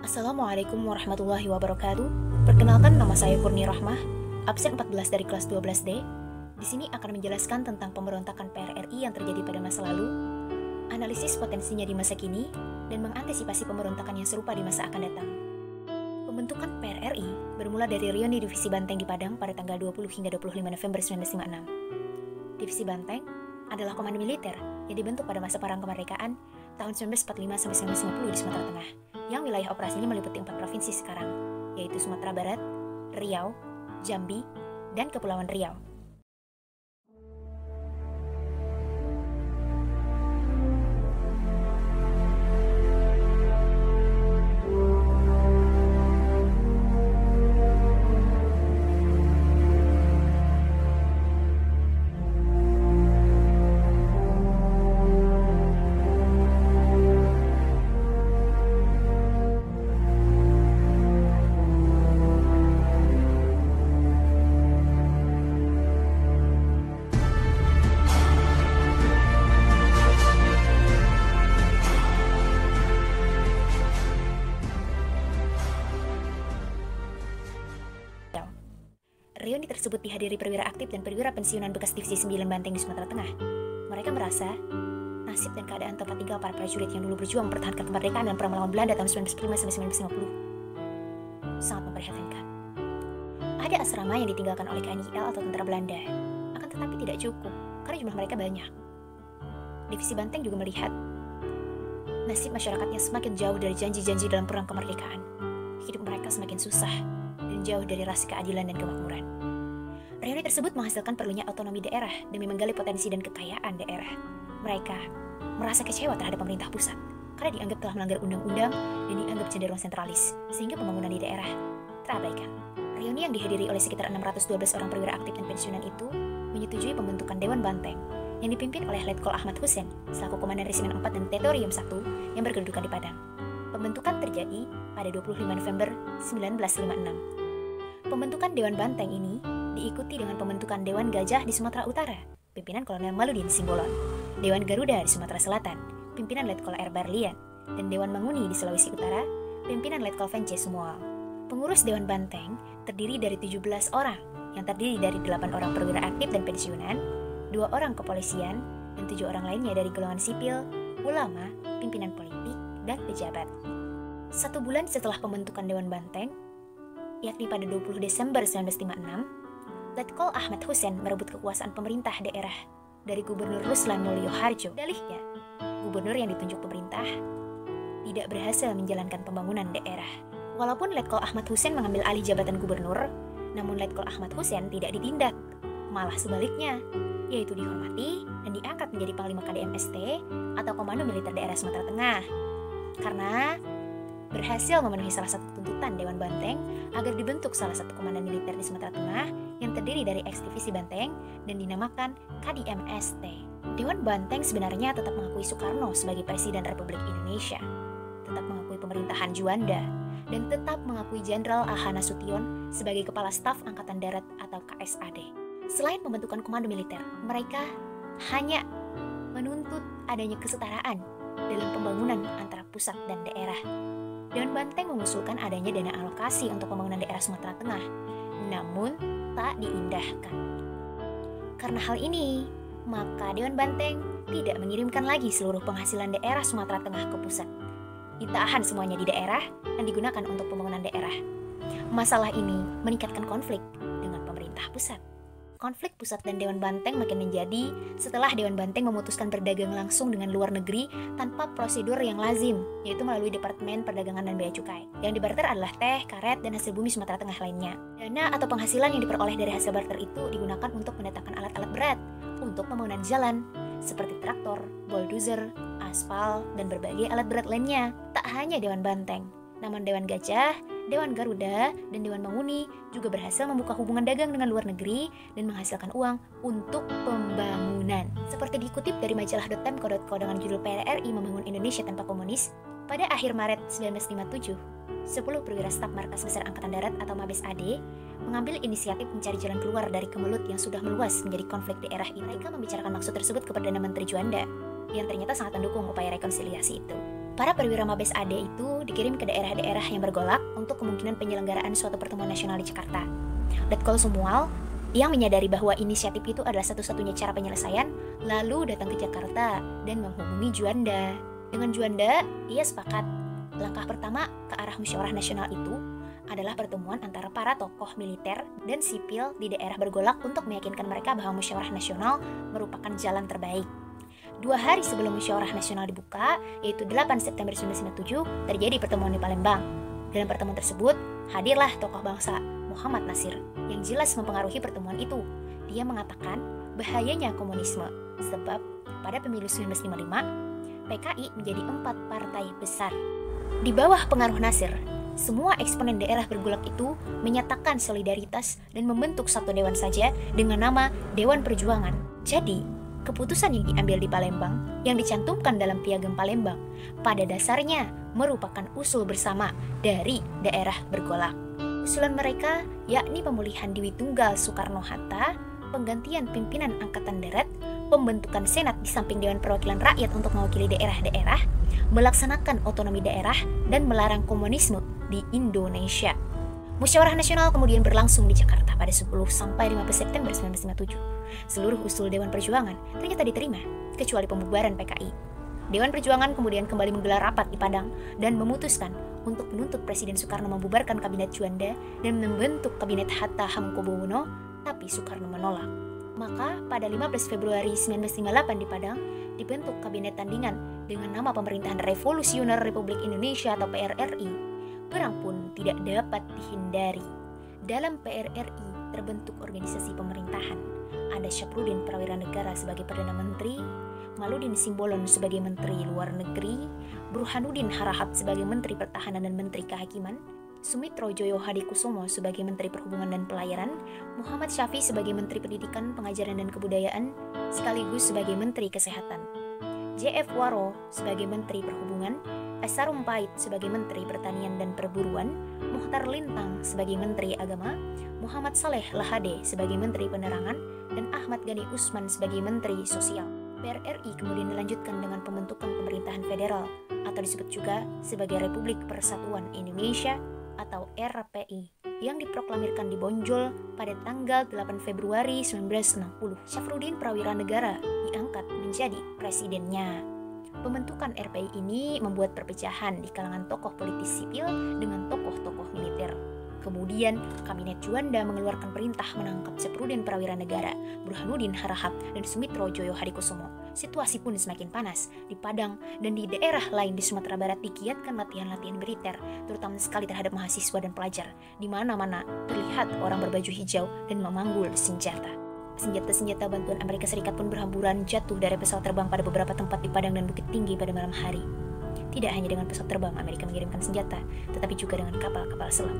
Assalamualaikum warahmatullahi wabarakatuh. Perkenalkan, nama saya Kurni Rahmah, absen 14 dari kelas 12D. Di sini akan menjelaskan tentang pemberontakan PRRI yang terjadi pada masa lalu, analisis potensinya di masa kini, dan mengantisipasi pemberontakan yang serupa di masa akan datang. Pembentukan PRRI bermula dari reuni Divisi Banteng di Padang pada tanggal 20 hingga 25 November 1956. Divisi Banteng adalah komando militer yang dibentuk pada masa Perang Kemerdekaan tahun 1945 sampai 1950 di Sumatera Tengah, yang wilayah operasinya meliputi 4 provinsi sekarang, yaitu Sumatera Barat, Riau, Jambi, dan Kepulauan Riau. Reuni tersebut dihadiri perwira aktif dan perwira pensiunan bekas Divisi 9 Banteng di Sumatera Tengah. Mereka merasa nasib dan keadaan tempat tinggal para prajurit yang dulu berjuang mempertahankan kemerdekaan dan perang melawan Belanda tahun 1945 sampai 1950 sangat memprihatinkan. Ada asrama yang ditinggalkan oleh KNIL atau tentara Belanda, akan tetapi tidak cukup karena jumlah mereka banyak. Divisi Banteng juga melihat nasib masyarakatnya semakin jauh dari janji-janji dalam perang kemerdekaan. Hidup mereka semakin susah dan jauh dari rasa keadilan dan kemakmuran. Reuni tersebut menghasilkan perlunya otonomi daerah demi menggali potensi dan kekayaan daerah. Mereka merasa kecewa terhadap pemerintah pusat karena dianggap telah melanggar undang-undang dan dianggap cenderung sentralis, sehingga pembangunan di daerah terabaikan. Reuni yang dihadiri oleh sekitar 612 orang perwira aktif dan pensiunan itu menyetujui pembentukan Dewan Banteng yang dipimpin oleh Letkol Ahmad Hussein selaku Komandan Resimen 4 dan Tetorium 1 yang berkedudukan di Padang. Pembentukan terjadi pada 25 November 1956. Pembentukan Dewan Banteng ini diikuti dengan pembentukan Dewan Gajah di Sumatera Utara, pimpinan Kolonel Maludin Simbolon, Dewan Garuda di Sumatera Selatan, pimpinan Letkol R. Barlian, dan Dewan Manguni di Sulawesi Utara, pimpinan Letkol Vence Sumual. Pengurus Dewan Banteng terdiri dari 17 orang, yang terdiri dari 8 orang perwira aktif dan pensiunan, 2 orang kepolisian, dan 7 orang lainnya dari golongan sipil, ulama, pimpinan politik, dan pejabat. 1 bulan setelah pembentukan Dewan Banteng, yakni pada 20 Desember 1956, Letkol Ahmad Hussein merebut kekuasaan pemerintah daerah dari Gubernur Ruslan Mulyo Harjo. Dalihnya, gubernur yang ditunjuk pemerintah tidak berhasil menjalankan pembangunan daerah. Walaupun Letkol Ahmad Hussein mengambil alih jabatan gubernur, namun Letkol Ahmad Hussein tidak ditindak, malah sebaliknya, yaitu dihormati dan diangkat menjadi Panglima KDMST atau Komando Militer Daerah Sumatera Tengah. Karena berhasil memenuhi salah satu tuntutan Dewan Banteng agar dibentuk salah satu komandan militer di Sumatera Tengah yang terdiri dari ex-divisi Banteng dan dinamakan KDMST. Dewan Banteng sebenarnya tetap mengakui Soekarno sebagai Presiden Republik Indonesia, tetap mengakui pemerintahan Juanda, dan tetap mengakui Jenderal A.H. Nasution sebagai Kepala Staf Angkatan Darat atau KSAD. Selain pembentukan komando militer, mereka hanya menuntut adanya kesetaraan dalam pembangunan antara pusat dan daerah. Dewan Banteng mengusulkan adanya dana alokasi untuk pembangunan daerah Sumatera Tengah, namun tak diindahkan. Karena hal ini, maka Dewan Banteng tidak mengirimkan lagi seluruh penghasilan daerah Sumatera Tengah ke pusat. Ditahan semuanya di daerah dan digunakan untuk pembangunan daerah. Masalah ini meningkatkan konflik dengan pemerintah pusat. Konflik pusat dan Dewan Banteng makin menjadi setelah Dewan Banteng memutuskan berdagang langsung dengan luar negeri tanpa prosedur yang lazim, yaitu melalui Departemen Perdagangan dan Bea Cukai. Yang dibarter adalah teh, karet, dan hasil bumi Sumatera Tengah lainnya. Dana atau penghasilan yang diperoleh dari hasil barter itu digunakan untuk mendatangkan alat-alat berat untuk pembangunan jalan, seperti traktor, bulldozer, aspal, dan berbagai alat berat lainnya. Tak hanya Dewan Banteng, namun Dewan Gajah, Dewan Garuda, dan Dewan Manguni juga berhasil membuka hubungan dagang dengan luar negeri dan menghasilkan uang untuk pembangunan. Seperti dikutip dari majalah .temco.co dengan judul PRRI Membangun Indonesia Tanpa Komunis, pada akhir Maret 1957, 10 perwira staf Markas Besar Angkatan Darat atau Mabes AD mengambil inisiatif mencari jalan keluar dari kemelut yang sudah meluas menjadi konflik daerah ini. Mereka membicarakan maksud tersebut ke Perdana Menteri Juanda, yang ternyata sangat mendukung upaya rekonsiliasi itu. Para perwira Mabes AD itu dikirim ke daerah-daerah yang bergolak untuk kemungkinan penyelenggaraan suatu pertemuan nasional di Jakarta. Letkol Sumual yang menyadari bahwa inisiatif itu adalah satu-satunya cara penyelesaian, lalu datang ke Jakarta dan menghubungi Juanda. Dengan Juanda, ia sepakat langkah pertama ke arah musyawarah nasional itu adalah pertemuan antara para tokoh militer dan sipil di daerah bergolak untuk meyakinkan mereka bahwa musyawarah nasional merupakan jalan terbaik. 2 hari sebelum musyawarah nasional dibuka, yaitu 8 September 1997, terjadi pertemuan di Palembang. Dalam pertemuan tersebut, hadirlah tokoh bangsa Muhammad Nasir yang jelas mempengaruhi pertemuan itu. Dia mengatakan bahayanya komunisme, sebab pada pemilu 1955, PKI menjadi 4 partai besar. Di bawah pengaruh Nasir, semua eksponen daerah bergolak itu menyatakan solidaritas dan membentuk satu dewan saja dengan nama Dewan Perjuangan. Jadi, keputusan yang diambil di Palembang, yang dicantumkan dalam Piagam Palembang, pada dasarnya merupakan usul bersama dari daerah bergolak. Usulan mereka yakni pemulihan Dewi Tunggal Soekarno-Hatta, penggantian pimpinan Angkatan Darat, pembentukan Senat di samping Dewan Perwakilan Rakyat untuk mewakili daerah-daerah, melaksanakan otonomi daerah, dan melarang komunisme di Indonesia. Musyawarah nasional kemudian berlangsung di Jakarta pada 10 sampai 15 September 1997. Seluruh usul Dewan Perjuangan ternyata diterima, kecuali pembubaran PKI. Dewan Perjuangan kemudian kembali menggelar rapat di Padang dan memutuskan untuk menuntut Presiden Soekarno membubarkan Kabinet Juanda dan membentuk Kabinet Hatta Hamengkubuwono, tapi Soekarno menolak. Maka pada 15 Februari 1958 di Padang dibentuk Kabinet Tandingan dengan nama Pemerintahan Revolusioner Republik Indonesia atau PRRI. Perang pun tidak dapat dihindari. Dalam PRRI terbentuk organisasi pemerintahan. Ada Syafruddin Prawira Negara sebagai Perdana Menteri, Maludin Simbolon sebagai Menteri Luar Negeri, Burhanuddin Harahap sebagai Menteri Pertahanan dan Menteri Kehakiman, Sumitro Joyo Hadikusumo sebagai Menteri Perhubungan dan Pelayaran, Muhammad Syafi sebagai Menteri Pendidikan, Pengajaran dan Kebudayaan, sekaligus sebagai Menteri Kesehatan, J.F. Waro sebagai Menteri Perhubungan, Sarumpait sebagai Menteri Pertanian dan Perburuan, Muhtar Lintang sebagai Menteri Agama, Muhammad Saleh Lahade sebagai Menteri Penerangan, dan Ahmad Ghani Usman sebagai Menteri Sosial. PRRI kemudian dilanjutkan dengan pembentukan pemerintahan federal atau disebut juga sebagai Republik Persatuan Indonesia atau RPI yang diproklamirkan di Bonjol pada tanggal 8 Februari 1960. Syafruddin Prawira Negara diangkat menjadi presidennya. Pembentukan RPI ini membuat perpecahan di kalangan tokoh politis sipil dengan tokoh-tokoh militer. Kemudian, Kabinet Juanda mengeluarkan perintah menangkap Syafruddin Prawira Negara, Burhanuddin Harahap, dan Sumitro Joyo Hadikusumo. Situasi pun semakin panas di Padang dan di daerah lain di Sumatera Barat digiatkan latihan-latihan militer, terutama sekali terhadap mahasiswa dan pelajar. Di mana-mana terlihat orang berbaju hijau dan memanggul senjata. Senjata-senjata bantuan Amerika Serikat pun berhamburan jatuh dari pesawat terbang pada beberapa tempat di Padang dan Bukit Tinggi pada malam hari. Tidak hanya dengan pesawat terbang Amerika mengirimkan senjata, tetapi juga dengan kapal-kapal selam.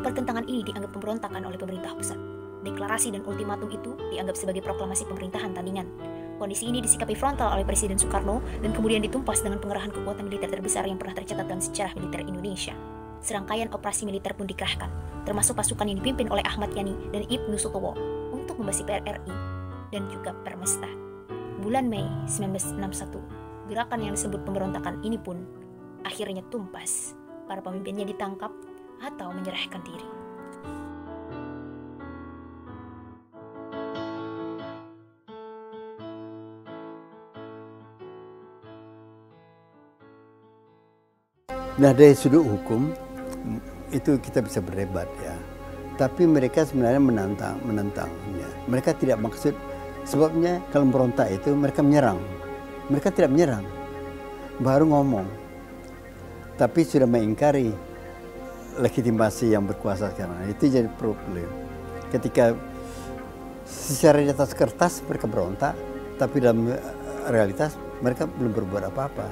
Pertentangan ini dianggap pemberontakan oleh pemerintah pusat. Deklarasi dan ultimatum itu dianggap sebagai proklamasi pemerintahan tandingan. Kondisi ini disikapi frontal oleh Presiden Soekarno dan kemudian ditumpas dengan pengerahan kekuatan militer terbesar yang pernah tercatat dalam sejarah militer Indonesia. Serangkaian operasi militer pun dikerahkan, termasuk pasukan yang dipimpin oleh Ahmad Yani dan Ibnu Sutowo untuk membasmi PRRI dan juga Permesta. Bulan Mei 1961, gerakan yang disebut pemberontakan ini pun akhirnya tumpas. Para pemimpinnya ditangkap atau menyerahkan diri. Nah, dari sudut hukum itu kita bisa berdebat ya. Tapi mereka sebenarnya menentangnya. Mereka tidak maksud, sebabnya kalau berontak itu mereka menyerang. Mereka tidak menyerang, baru ngomong. Tapi sudah mengingkari legitimasi yang berkuasa sekarang. Itu jadi problem. Ketika secara di atas kertas mereka berontak, tapi dalam realitas mereka belum berbuat apa-apa.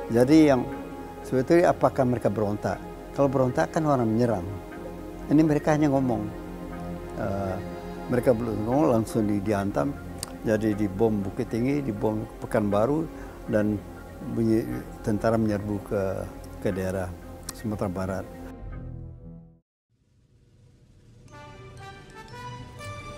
Jadi yang sebetulnya apakah mereka berontak? Kalau berontak kan orang menyerang. Ini mereka hanya ngomong. Mereka belum ngomong, langsung dihantam. Jadi dibom Bukit Tinggi, dibom Pekanbaru, dan tentara menyerbu ke daerah Sumatera Barat.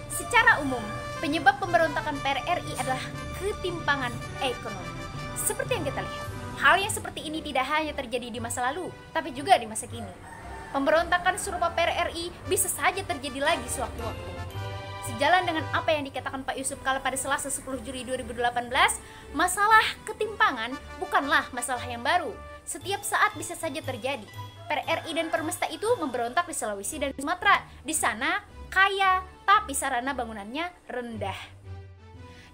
Secara umum, penyebab pemberontakan PRRI adalah ketimpangan ekonomi. Seperti yang kita lihat, Hal yang seperti ini tidak hanya terjadi di masa lalu, tapi juga di masa kini. Pemberontakan serupa PRRI bisa saja terjadi lagi sewaktu-waktu. Sejalan dengan apa yang dikatakan Pak Yusuf Kala pada Selasa 10 Juli 2018, masalah ketimpangan bukanlah masalah yang baru. Setiap saat bisa saja terjadi. PRRI dan Permesta itu memberontak di Sulawesi dan Sumatera. Di sana kaya, tapi sarana bangunannya rendah.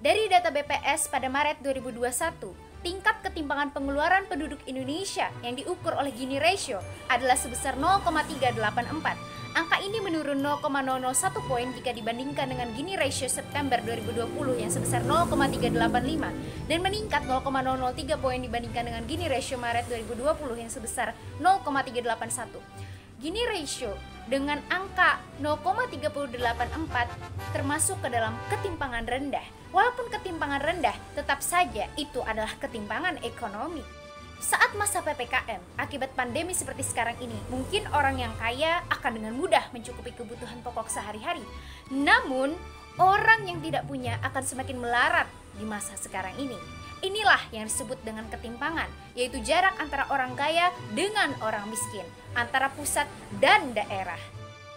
Dari data BPS pada Maret 2021, tingkat ketimpangan pengeluaran penduduk Indonesia yang diukur oleh Gini Ratio adalah sebesar 0,384. Angka ini menurun 0,001 poin jika dibandingkan dengan Gini Ratio September 2020 yang sebesar 0,385 dan meningkat 0,003 poin dibandingkan dengan Gini Ratio Maret 2020 yang sebesar 0,381. Gini Ratio dengan angka 0,3884 termasuk ke dalam ketimpangan rendah. Walaupun ketimpangan rendah, tetap saja itu adalah ketimpangan ekonomi. Saat masa PPKM, akibat pandemi seperti sekarang ini, mungkin orang yang kaya akan dengan mudah mencukupi kebutuhan pokok sehari-hari. Namun, orang yang tidak punya akan semakin melarat di masa sekarang ini. Inilah yang disebut dengan ketimpangan, yaitu jarak antara orang kaya dengan orang miskin, antara pusat dan daerah.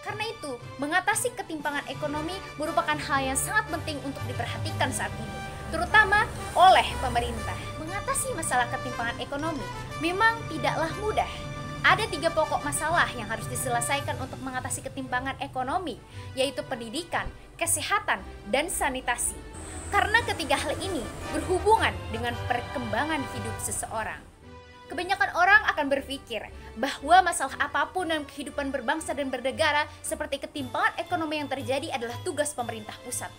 Karena itu, mengatasi ketimpangan ekonomi merupakan hal yang sangat penting untuk diperhatikan saat ini, terutama oleh pemerintah. Mengatasi masalah ketimpangan ekonomi memang tidaklah mudah. Ada 3 pokok masalah yang harus diselesaikan untuk mengatasi ketimpangan ekonomi, yaitu pendidikan, kesehatan, dan sanitasi. Karena ketiga hal ini berhubungan dengan perkembangan hidup seseorang. Kebanyakan orang akan berpikir bahwa masalah apapun dalam kehidupan berbangsa dan bernegara seperti ketimpangan ekonomi yang terjadi adalah tugas pemerintah pusat.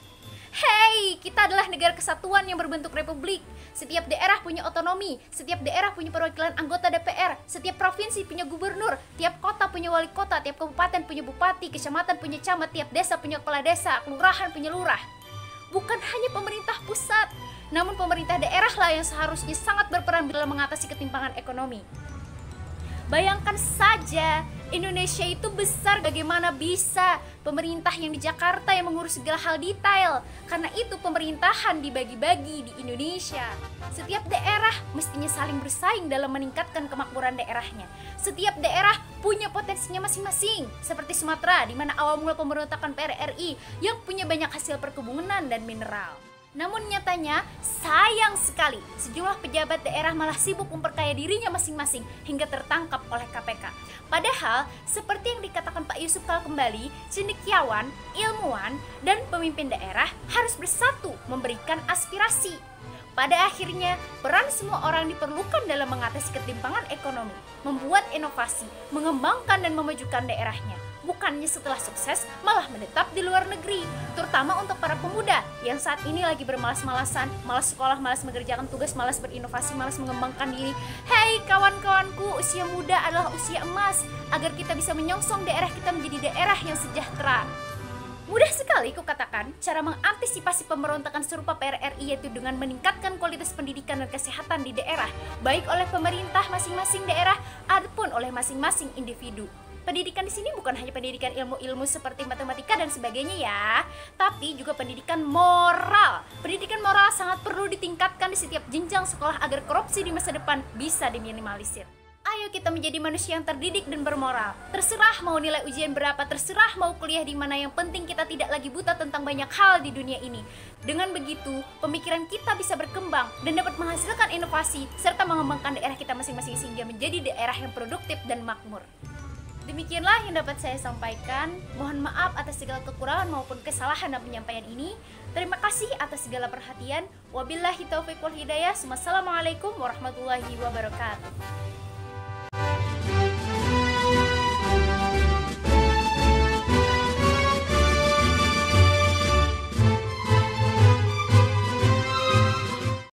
Hey, kita adalah negara kesatuan yang berbentuk republik. Setiap daerah punya otonomi, setiap daerah punya perwakilan anggota DPR, setiap provinsi punya gubernur, tiap kota punya wali kota, tiap kabupaten punya bupati, kecamatan punya camat, tiap desa punya kepala desa, kelurahan punya lurah. Bukan hanya pemerintah pusat, namun pemerintah daerah lah yang seharusnya sangat berperan dalam mengatasi ketimpangan ekonomi. Bayangkan saja, Indonesia itu besar, bagaimana bisa pemerintah yang di Jakarta yang mengurus segala hal detail. Karena itu pemerintahan dibagi-bagi di Indonesia. Setiap daerah mestinya saling bersaing dalam meningkatkan kemakmuran daerahnya. Setiap daerah punya potensinya masing-masing. Seperti Sumatera, di mana awal mula pemberontakan PRRI yang punya banyak hasil perkebunan dan mineral. Namun nyatanya, sayang sekali, sejumlah pejabat daerah malah sibuk memperkaya dirinya masing-masing hingga tertangkap oleh KPK. Padahal, seperti yang dikatakan Pak Yusuf Kala kembali, cendekiawan, ilmuwan, dan pemimpin daerah harus bersatu memberikan aspirasi. Pada akhirnya, peran semua orang diperlukan dalam mengatasi ketimpangan ekonomi, membuat inovasi, mengembangkan dan memajukan daerahnya. Bukannya setelah sukses malah menetap di luar negeri, terutama untuk para pemuda yang saat ini lagi bermalas-malasan, malas sekolah, malas mengerjakan tugas, malas berinovasi, malas mengembangkan diri. Hei kawan-kawanku, usia muda adalah usia emas agar kita bisa menyongsong daerah kita menjadi daerah yang sejahtera. Mudah sekali kukatakan cara mengantisipasi pemberontakan serupa PRRI, yaitu dengan meningkatkan kualitas pendidikan dan kesehatan di daerah, baik oleh pemerintah masing-masing daerah ataupun oleh masing-masing individu. Pendidikan di sini bukan hanya pendidikan ilmu-ilmu seperti matematika dan sebagainya ya, tapi juga pendidikan moral. Pendidikan moral sangat perlu ditingkatkan di setiap jenjang sekolah agar korupsi di masa depan bisa diminimalisir. Ayo kita menjadi manusia yang terdidik dan bermoral. Terserah mau nilai ujian berapa, terserah mau kuliah di mana, yang penting kita tidak lagi buta tentang banyak hal di dunia ini. Dengan begitu, pemikiran kita bisa berkembang dan dapat menghasilkan inovasi serta mengembangkan daerah kita masing-masing sehingga menjadi daerah yang produktif dan makmur. Demikianlah yang dapat saya sampaikan. Mohon maaf atas segala kekurangan maupun kesalahan dalam penyampaian ini. Terima kasih atas segala perhatian. Wabillahi taufiq wal hidayah. Wassalamualaikum warahmatullahi wabarakatuh.